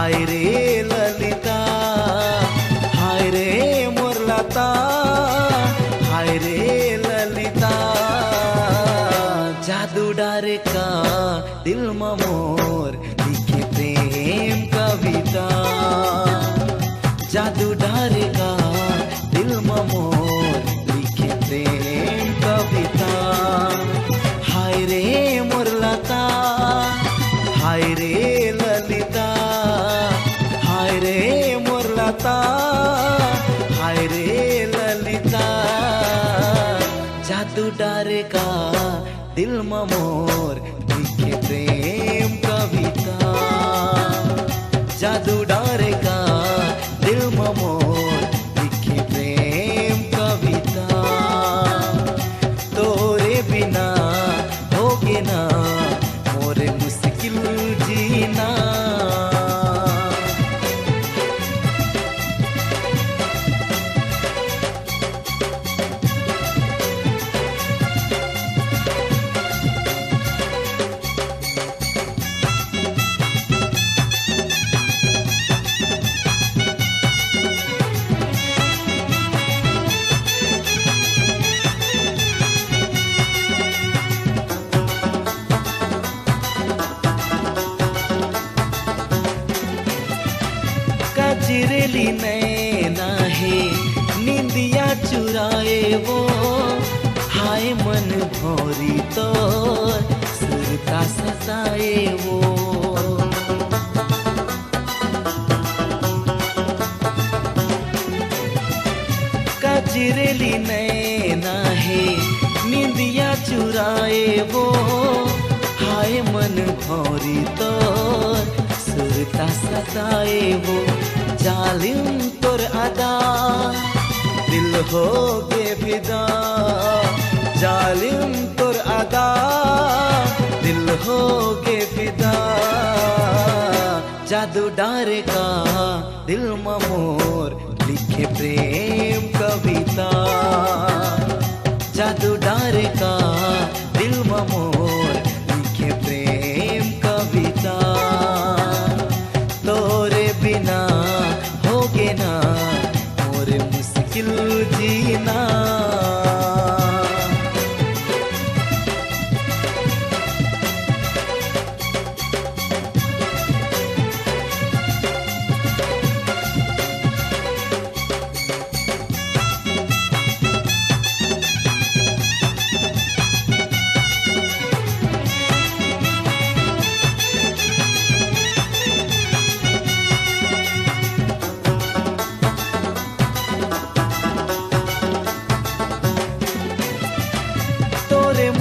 हाय रे ललिता, हाय रे मोर लता, हाय रे ललिता। जादू डारे का दिल में मोर लिखे प्रेम कविता, जादू डारे का दिल में मोर लिखे प्रेम कविता। हाय रे मोर लता, हाय रे ललिता, हाय रे मोर लता, हाय रे ललिता। जादू डारे का दिल में मोर लिखे प्रेम कविता, जादू डारे का दिल में मोर लिखे प्रेम कविता। तोरे बिना होगे ना मोरे मुश्किल जीना। कजरेली नैना है निंदिया चुराए वो, हाय मन भौरी तो सुरता सताए वो। कजरेली नैना है निंदिया चुराए वो, हाय मन भौरी तो सुरता सताए वो। जालिम तोर अदा दिल हो गे फिदा, जालिम तोर अदा दिल हो गे फिदा। जादू डारे का दिल में मोर लिखे प्रेम कविता, जादू डारे का दिल में मोर लिखे प्रेम कविता। तोरे बिना होगे ना मोरे मुश्किल जीना।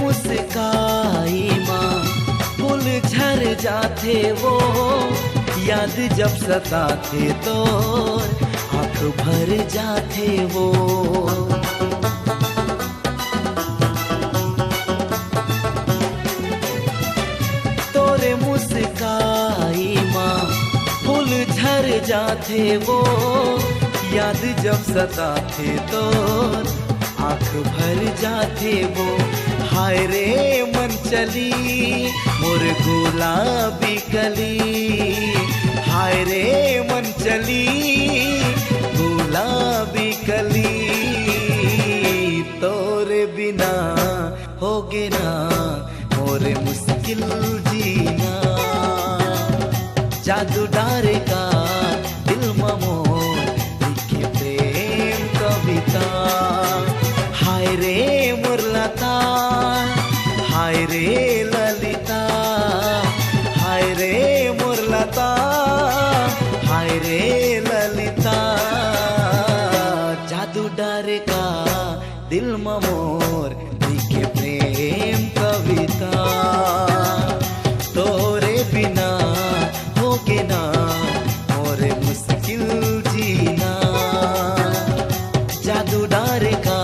मुस्काई माँ फूल झर जाते वो, याद जब सताते तो आँख भर जाते वो। तोरे मुस्काई माँ फूल झर जाते वो, याद जब सताते तो आँख भर जाते वो। हाय रे मन चली मोर गुलाबी कली, हाय रे मन चली गुलाबी कली। तोरे बिना होगे ना मोरे मुश्किल जीना। जादू डारे का दिल में मोर लिखे प्रेम कविता। हाय रे मोर लता, हाय रे ललिता, हाय रे मोर लता, हाय रे ललिता। जादू डारे का दिल में मोर लिखे प्रेम कविता। तोरे बिना होगे ना मोरे मुश्किल जीना। जादू डारे का